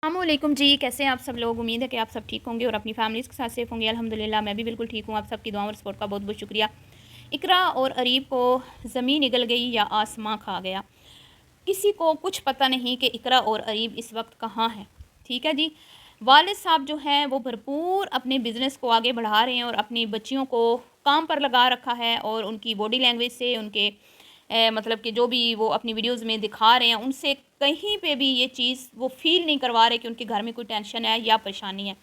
अस्सलामुअलैकुम जी, कैसे हैं आप सब लोग। उम्मीद है कि आप सब ठीक होंगे और अपनी फैमिलीज़ के साथ सेफ होंगे। अल्हम्दुलिल्लाह मैं भी बिल्कुल ठीक हूँ। आप सबकी दुआओं और सपोर्ट का बहुत बहुत शुक्रिया। इकरा और अरीब को ज़मीन निगल गई या आसमां खा गया, किसी को कुछ पता नहीं कि इकरा और अरीब इस वक्त कहाँ हैं। ठीक है जी। वालिद साहब जो हैं वो भरपूर अपने बिज़नेस को आगे बढ़ा रहे हैं और अपनी बच्चियों को काम पर लगा रखा है और उनकी बॉडी लैंग्वेज से, उनके मतलब कि जो भी वो अपनी वीडियोज़ में दिखा रहे हैं, उनसे कहीं पे भी ये चीज़ वो फ़ील नहीं करवा रहे कि उनके घर में कोई टेंशन है या परेशानी है।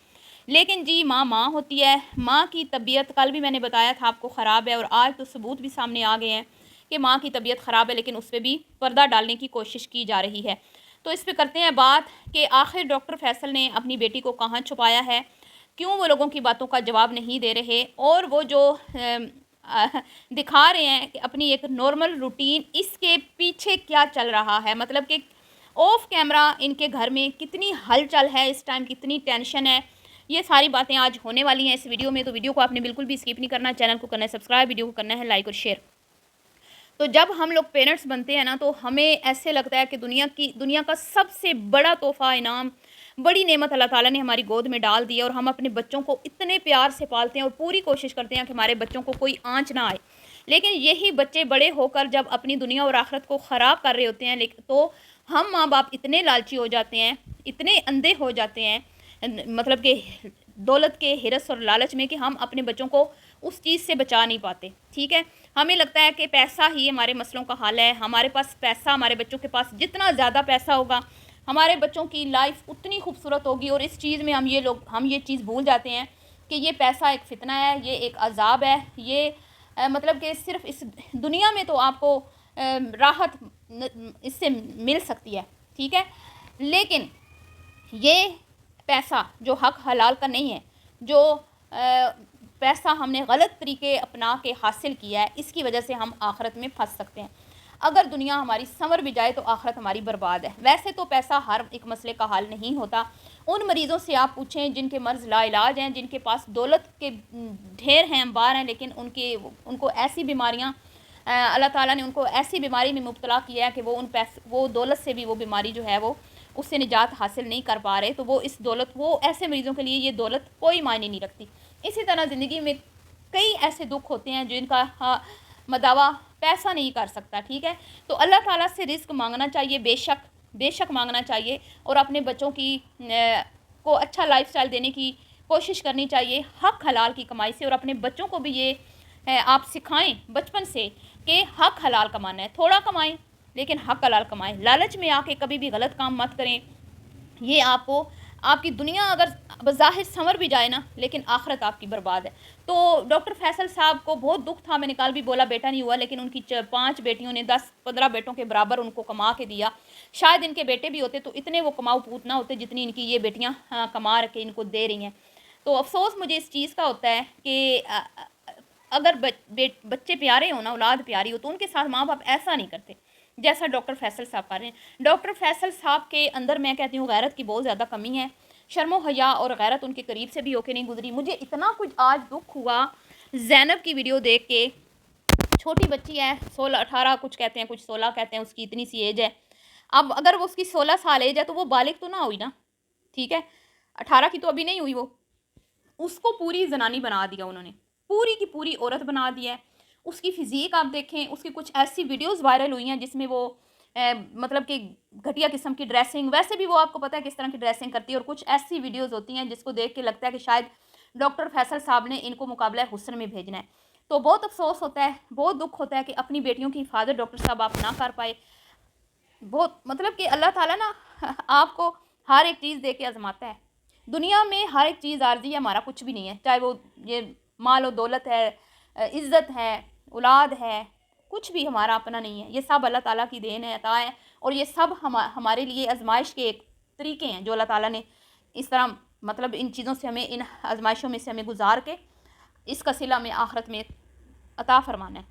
लेकिन जी माँ माँ होती है। माँ की तबीयत कल भी मैंने बताया था आपको ख़राब है और आज तो सबूत भी सामने आ गए हैं कि माँ की तबीयत ख़राब है, लेकिन उस पर भी पर्दा डालने की कोशिश की जा रही है। तो इस पर करते हैं बात कि आखिर डॉक्टर फैसल ने अपनी बेटी को कहाँ छुपाया है, क्यों वो लोगों की बातों का जवाब नहीं दे रहे, और वो जो दिखा रहे हैं कि अपनी एक नॉर्मल रूटीन, इसके पीछे क्या चल रहा है। मतलब कि ऑफ कैमरा इनके घर में कितनी हलचल है इस टाइम, कितनी टेंशन है, ये सारी बातें आज होने वाली हैं इस वीडियो में। तो वीडियो को आपने बिल्कुल भी स्किप नहीं करना, चैनल को करना है सब्सक्राइब, वीडियो को करना है लाइक और शेयर। तो जब हम लोग पेरेंट्स बनते हैं ना, तो हमें ऐसे लगता है कि दुनिया का सबसे बड़ा तोहफ़ा, इनाम, बड़ी नेमत अल्लाह ताला ने हमारी गोद में डाल दी है और हम अपने बच्चों को इतने प्यार से पालते हैं और पूरी कोशिश करते हैं कि हमारे बच्चों को कोई आँच ना आए। लेकिन यही बच्चे बड़े होकर जब अपनी दुनिया और आखिरत को ख़राब कर रहे होते हैं, लेकिन तो हम माँ बाप इतने लालची हो जाते हैं, इतने अंधे हो जाते हैं, मतलब कि दौलत के हिरस और लालच में, कि हम अपने बच्चों को उस चीज़ से बचा नहीं पाते। ठीक है, हमें लगता है कि पैसा ही हमारे मसलों का हल है। हमारे पास पैसा, हमारे बच्चों के पास जितना ज़्यादा पैसा होगा, हमारे बच्चों की लाइफ उतनी खूबसूरत होगी। और इस चीज़ में हम ये चीज़ भूल जाते हैं कि ये पैसा एक फ़ितना है, ये एक अजाब है। ये मतलब कि सिर्फ इस दुनिया में तो आपको राहत इससे मिल सकती है। ठीक है, लेकिन ये पैसा जो हक हलाल का नहीं है, जो पैसा हमने गलत तरीके अपना के हासिल किया है, इसकी वजह से हम आखिरत में फंस सकते हैं। अगर दुनिया हमारी संवर भी जाए तो आखिरत हमारी बर्बाद है। वैसे तो पैसा हर एक मसले का हल नहीं होता। उन मरीज़ों से आप पूछें जिनके मर्ज़ लाइलाज हैं, जिनके पास दौलत के ढेर हैं, अंबार हैं, लेकिन उनको ऐसी बीमारियाँ, अल्लाह ताला ने उनको ऐसी बीमारी में मुब्तला किया है कि वो दौलत से भी वो बीमारी जो है वो उससे निजात हासिल नहीं कर पा रहे। तो वो ऐसे मरीज़ों के लिए ये दौलत कोई मायने नहीं रखती। इसी तरह ज़िंदगी में कई ऐसे दुख होते हैं जिनका मदावा पैसा नहीं कर सकता। ठीक है, तो अल्लाह ताला से रिस्क मांगना चाहिए, बेशक मांगना चाहिए, और अपने बच्चों को अच्छा लाइफस्टाइल देने की कोशिश करनी चाहिए हक हलाल की कमाई से। और अपने बच्चों को भी ये आप सिखाएं बचपन से कि हक हलाल कमाना है। थोड़ा कमाएं लेकिन हक हलाल कमाएं। लालच में आके कभी भी गलत काम मत करें। ये आपकी दुनिया अगर बज़ाहिर संवर भी जाए ना, लेकिन आखिरत आपकी बर्बाद है। तो डॉक्टर फैसल साहब को बहुत दुख था। मैंने कल भी बोला बेटा नहीं हुआ, लेकिन उनकी 5 बेटियों ने 10-15 बेटों के बराबर उनको कमा के दिया। शायद इनके बेटे भी होते तो इतने वो कमाऊ पूत ना होते जितनी इनकी ये बेटियाँ कमा के इनको दे रही हैं। तो अफसोस मुझे इस चीज़ का होता है कि अगर बच्चे प्यारे हो ना, औलाद प्यारी हो, तो उनके साथ माँ बाप ऐसा नहीं करते जैसा डॉक्टर फैसल साहब कर रहे हैं। डॉक्टर फैसल साहब के अंदर मैं कहती हूँ गैरत की बहुत ज़्यादा कमी है। शर्मो हया और गैरत उनके करीब से भी होके नहीं गुजरी। मुझे इतना कुछ आज दुख हुआ ज़ैनब की वीडियो देख के। छोटी बच्ची है, 16-18 कुछ कहते हैं, कुछ 16 कहते हैं, उसकी इतनी सी एज है। अब अगर वो उसकी 16 साल एज है तो वो बालिग तो ना हुई ना। ठीक है, 18 की तो अभी नहीं हुई। वो उसको पूरी जनानी बना दिया उन्होंने, पूरी की पूरी औरत बना दिया है। उसकी फ़िज़ीक आप देखें, उसकी कुछ ऐसी वीडियोस वायरल हुई हैं जिसमें वो मतलब कि घटिया किस्म की ड्रेसिंग, वैसे भी वो आपको पता है किस तरह की ड्रेसिंग करती है, और कुछ ऐसी वीडियोस होती हैं जिसको देख के लगता है कि शायद डॉक्टर फैसल साहब ने इनको मुकाबला हुस्न में भेजना है। तो बहुत अफसोस होता है, बहुत दुख होता है कि अपनी बेटियों की हिफाजत डॉक्टर साहब आप ना कर पाए। बहुत मतलब कि अल्लाह ताला ना आपको हर एक चीज़ दे के आजमाता है। दुनिया में हर एक चीज़ आर्जी है, हमारा कुछ भी नहीं है। चाहे वो ये माल और दौलत है, इज़्ज़त है, औलाद है, कुछ भी हमारा अपना नहीं है। ये सब अल्लाह ताला की देन है, अता है, और ये सब हमारे लिए आजमाइश के एक तरीके हैं जो अल्लाह ताला ने इस तरह, मतलब इन चीज़ों से हमें, इन आजमाइशों में से हमें गुजार के इसका सिला में आखिरत में अता फरमाना है।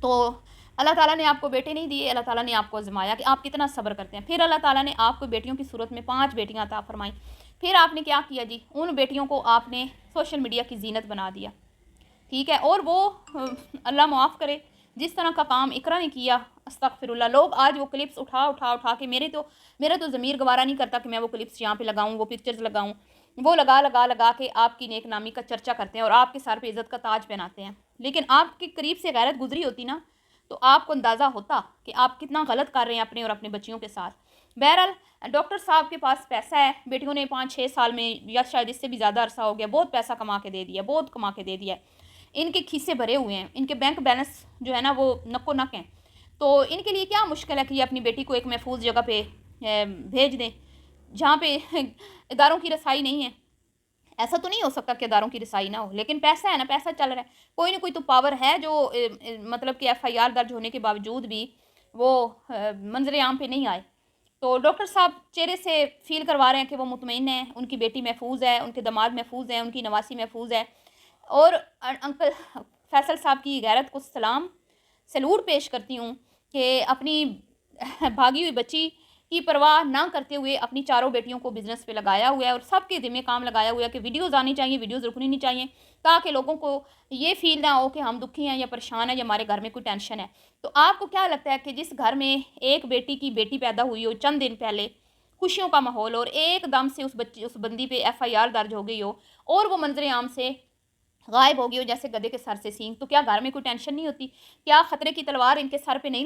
तो अल्लाह ताला ने आपको बेटे नहीं दिए, अल्लाह ताला ने आपको आजमाया कि आप कितना सब्र करते हैं। फिर अल्लाह ताला ने आपको बेटियों की सूरत में 5 बेटियां अता फरमाई। फिर आपने क्या किया जी, उन बेटियों को आपने सोशल मीडिया की जीनत बना दिया। ठीक है, और वो अल्लाह माफ़ करे, जिस तरह का काम इकरा ने किया, अस्तगफिरुल्लाह। लोग आज वो क्लिप्स उठा के मेरा तो ज़मीर गवारा नहीं करता कि मैं वो क्लिप्स यहाँ पे लगाऊँ, वो पिक्चर्स लगाऊँ। वो लगा के आपकी नेक नामी का चर्चा करते हैं और आपके सर पे इज़्ज़त का ताज पहनाते हैं। लेकिन आपके करीब से गैरत गुजरी होती ना, तो आपको अंदाज़ा होता कि आप कितना गलत कर रहे हैं अपने और अपने बच्चियों के साथ। बहरहाल डॉक्टर साहब के पास पैसा है, बेटियों ने 5-6 साल में या शायद इससे भी ज़्यादा अरसा हो गया, बहुत पैसा कमा के दे दिया, बहुत कमा के दे दिया। इनके खीसे भरे हुए हैं, इनके बैंक बैलेंस जो है ना वो नक्को नक हैं। तो इनके लिए क्या मुश्किल है कि ये अपनी बेटी को एक महफूज जगह पे भेज दें जहाँ पे इदारों की रसाई नहीं है। ऐसा तो नहीं हो सकता कि इदारों की रसाई ना हो, लेकिन पैसा है ना, पैसा चल रहा है। कोई ना कोई तो पावर है जो मतलब कि FIR दर्ज होने के बावजूद भी वो मंजर आम पे नहीं आए। तो डॉक्टर साहब चेहरे से फील करवा रहे हैं कि वो मुतमईन हैं, उनकी बेटी महफूज है, उनके दामाद महफूज हैं, उनकी नवासी महफूज है। और अंकल फैसल साहब की गैरत को सलाम सैल्यूट पेश करती हूँ कि अपनी भागी हुई बच्ची की परवाह ना करते हुए अपनी चारों बेटियों को बिज़नेस पे लगाया हुआ है और सबके ज़िम्मे काम लगाया हुआ है कि वीडियोज़ आनी चाहिए, वीडियोज़ रुकनी नहीं चाहिए, ताकि लोगों को ये फील ना हो कि हम दुखी हैं या परेशान हैं या हमारे घर में कोई टेंशन है। तो आपको क्या लगता है कि जिस घर में एक बेटी की बेटी पैदा हुई हो चंद दिन पहले, खुशियों का माहौल, और एकदम से उस बंदी पे FIR दर्ज हो गई हो और वो मंजर आम से गायब हो गई हो जैसे गधे के सर से सींग, तो क्या घर में कोई टेंशन नहीं होती? क्या खतरे की तलवार इनके सर पे नहीं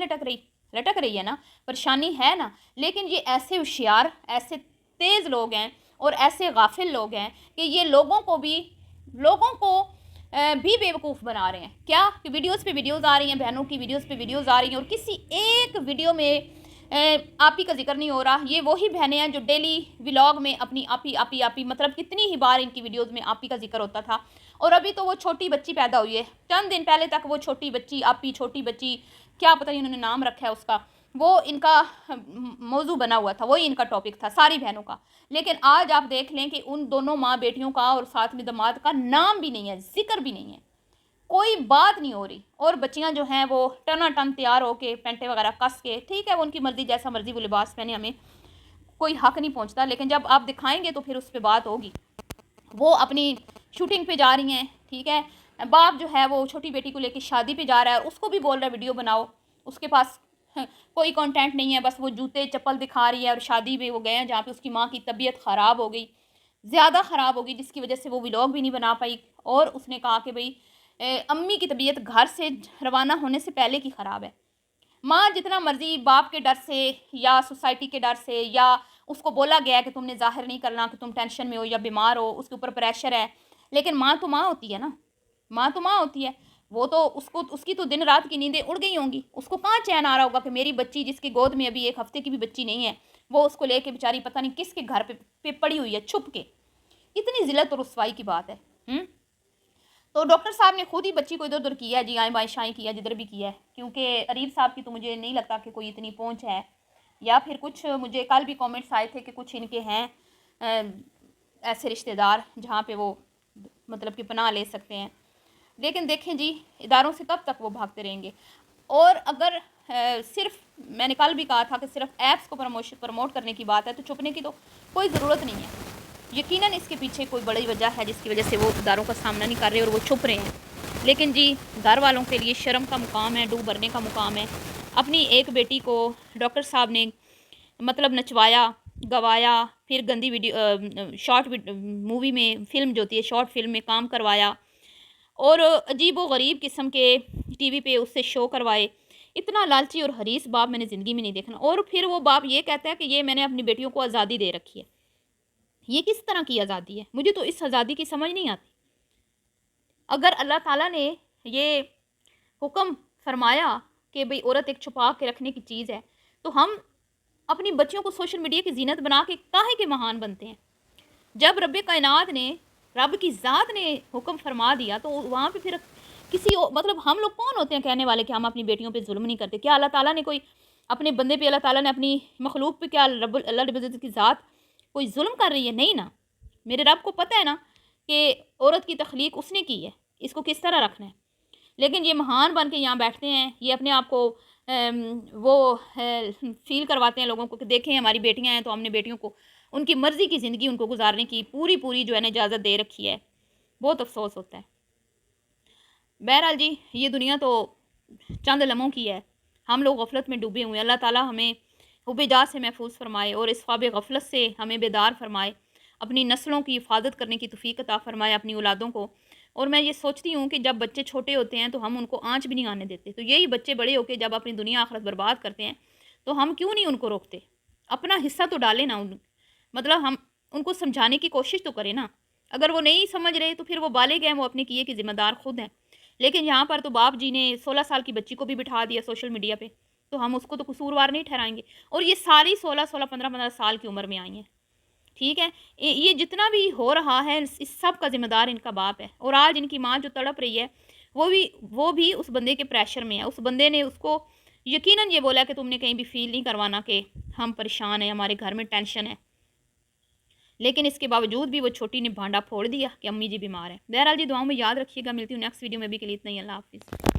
लटक रही है ना? परेशानी है ना? लेकिन ये ऐसे होशियार, ऐसे तेज़ लोग हैं और ऐसे गाफिल लोग हैं कि ये लोगों को भी बेवकूफ़ बना रहे हैं। क्या कि वीडियोज़ पे वीडियोज़ आ रही हैं, बहनों की वीडियोज़ पे वीडियोज़ आ रही हैं और किसी एक वीडियो में आप ही का जिक्र नहीं हो रहा। ये वही बहनें हैं जो डेली व्लॉग में अपनी आपी मतलब कितनी ही बार इनकी वीडियोज़ में आपी का जिक्र होता था। और अभी तो वो छोटी बच्ची पैदा हुई है, चंद दिन पहले तक वो छोटी बच्ची क्या पता नहीं उन्होंने नाम रखा है उसका, वो इनका मौजू बना हुआ था, वही इनका टॉपिक था सारी बहनों का। लेकिन आज आप देख लें कि उन दोनों माँ बेटियों का और साथ में दामाद का नाम भी नहीं है, जिक्र भी नहीं है, कोई बात नहीं हो रही। और बच्चियां जो हैं वो टनाटन तैयार होके पेंटे वगैरह कस के, ठीक है वो उनकी मर्जी, जैसा मर्जी वो लिबास पहने, हमें कोई हक नहीं पहुंचता, लेकिन जब आप दिखाएंगे तो फिर उस पर बात होगी। वो अपनी शूटिंग पे जा रही हैं, ठीक है, बाप जो है वो छोटी बेटी को लेके शादी पे जा रहा है, उसको भी बोल रहा है वीडियो बनाओ, उसके पास कोई कंटेंट नहीं है, बस वो जूते चप्पल दिखा रही है। और शादी में वो गए हैं जहाँ पे उसकी माँ की तबीयत ख़राब हो गई, ज़्यादा ख़राब हो गई, जिसकी वजह से वो व्लॉग भी नहीं बना पाई। और उसने कहा कि भाई अम्मी की तबीयत घर से रवाना होने से पहले की ख़राब है। माँ जितना मर्जी बाप के डर से या सोसाइटी के डर से, या उसको बोला गया है कि तुमने जाहिर नहीं करना कि तुम टेंशन में हो या बीमार हो, उसके ऊपर प्रेशर है, लेकिन माँ तो माँ होती है ना, माँ तो माँ होती है। वो तो उसकी तो दिन रात की नींदें उड़ गई होंगी, उसको कहाँ चैन आ रहा होगा कि मेरी बच्ची जिसकी गोद में अभी 1 हफ्ते की भी बच्ची नहीं है, वो उसको लेके बेचारी पता नहीं किसके घर पे पड़ी हुई है छुप के। इतनी जिल्लत और रुसवाई की बात है। तो डॉक्टर साहब ने खुद ही बच्ची को इधर उधर किया है जी, आएँ बाएँ शाएँ किया, जिधर भी किया है, क्योंकि अरीब साहब की तो मुझे नहीं लगता कि कोई इतनी पहुंच है। या फिर कुछ मुझे कल भी कमेंट्स आए थे कि कुछ इनके हैं ऐसे रिश्तेदार जहाँ पे वो मतलब कि पनाह ले सकते हैं। लेकिन देखें जी, इदारों से कब तक वो भागते रहेंगे? और अगर सिर्फ मैंने कल भी कहा था कि सिर्फ ऐप्स को प्रमोट करने की बात है, तो छुपने की तो कोई ज़रूरत नहीं है। यकीनन इसके पीछे कोई बड़ी वजह है जिसकी वजह से वो इदारों का सामना नहीं कर रहे और वो छुप रहे हैं। लेकिन जी, घर वालों के लिए शर्म का मुकाम है, डूब भरने का मुकाम है। अपनी एक बेटी को डॉक्टर साहब ने मतलब नचवाया, गवाया, फिर गंदी मूवी में, फिल्म जो होती है शॉर्ट फिल्म में काम करवाया, और अजीब व गरीब किस्म के टीवी पे उससे शो करवाए। इतना लालची और हरीस बाप मैंने ज़िंदगी में नहीं देखना। और फिर वो बाप ये कहता है कि ये मैंने अपनी बेटियों को आज़ादी दे रखी है। ये किस तरह की आज़ादी है? मुझे तो इस आज़ादी की समझ नहीं आती। अगर अल्लाह ताला ने ये हुक्म फरमाया कि भाई औरत एक छुपा के रखने की चीज़ है, तो हम अपनी बच्चियों को सोशल मीडिया की जीनत बना के काहे के महान बनते हैं? जब रब कायनात ने, रब की ज़ात ने हुक्म फरमा दिया, तो वहाँ पे फिर मतलब हम लोग कौन होते हैं कहने वाले कि हम अपनी बेटियों पे जुल्म नहीं करते? क्या अल्लाह ताला ने कोई अपने बंदे पे, अल्लाह ताला ने अपनी मखलूक पे, क्या अल्लाह रब्बुल इज़्ज़त की ज़ात कोई जुल्म कर रही है? नहीं ना। मेरे रब को पता है ना कि औरत की तख्लीक उसने की है, इसको किस तरह रखना है। लेकिन ये महान बन के यहाँ बैठते हैं, ये अपने आप को वो फील करवाते हैं लोगों को कि देखें हमारी बेटियां हैं, तो हमने बेटियों को उनकी मर्ज़ी की ज़िंदगी उनको गुजारने की पूरी जो है ना इजाज़त दे रखी है। बहुत अफसोस होता है। बहरहाल जी, ये दुनिया तो चंद लम्हों की है, ہم لوگ غفلت میں ڈوبے ہوئے ہیں۔ اللہ تعالیٰ ہمیں حب جات سے محفوظ فرمائے اور اس خواب غفلت سے ہمیں بیدار فرمائے، اپنی نسلوں کی حفاظت کرنے کی توفیق عطا فرمائے اپنی اولادوں کو۔ اور میں یہ سوچتی ہوں کہ جب بچے چھوٹے ہوتے ہیں تو ہم ان کو آنچ بھی نہیں آنے دیتے، تو یہی بچے بڑے ہو کے جب اپنی دنیا آخرت برباد کرتے ہیں تو ہم کیوں نہیں ان کو روکتے؟ اپنا حصہ تو ڈالیں نا، مطلب ہم ان کو سمجھانے کی کوشش تو کریں نا۔ اگر وہ نہیں سمجھ رہے تو پھر وہ بالغ ہیں، وہ اپنے کیے کی ذمہ دار خود ہیں۔ لیکن یہاں پر تو باپ جی نے 16 سال کی بچی کو بھی بٹھا دیا سوشل میڈیا پہ، تو ہم اس کو تو قصوروار نہیں ٹھہرائیں گے۔ اور یہ ساری 16 15 سال کی عمر میں آئی ہیں، ٹھیک ہے؟ یہ جتنا بھی ہو رہا ہے اس سب کا ذمہ دار ان کا باپ ہے۔ اور آج ان کی ماں جو تڑپ رہی ہے وہ بھی اس بندے کے پریشر میں ہے۔ اس بندے نے اس کو یقیناً یہ بولا کہ تم نے کہیں بھی فیل نہیں کروانا کہ ہم پریشان ہیں، ہمارے گھر میں ٹینشن ہے، لیکن اس کے باوجود بھی وہ چھوٹی نے بھانڈا پھوڑ دیا کہ امی جی بیمار ہیں۔ بہرحال جی دعاؤں میں یاد رکھیے گا، ملتی ہوں نیکسٹ ویڈیو میں، بھی کے لیے اتنا ہی، اللہ حافظ۔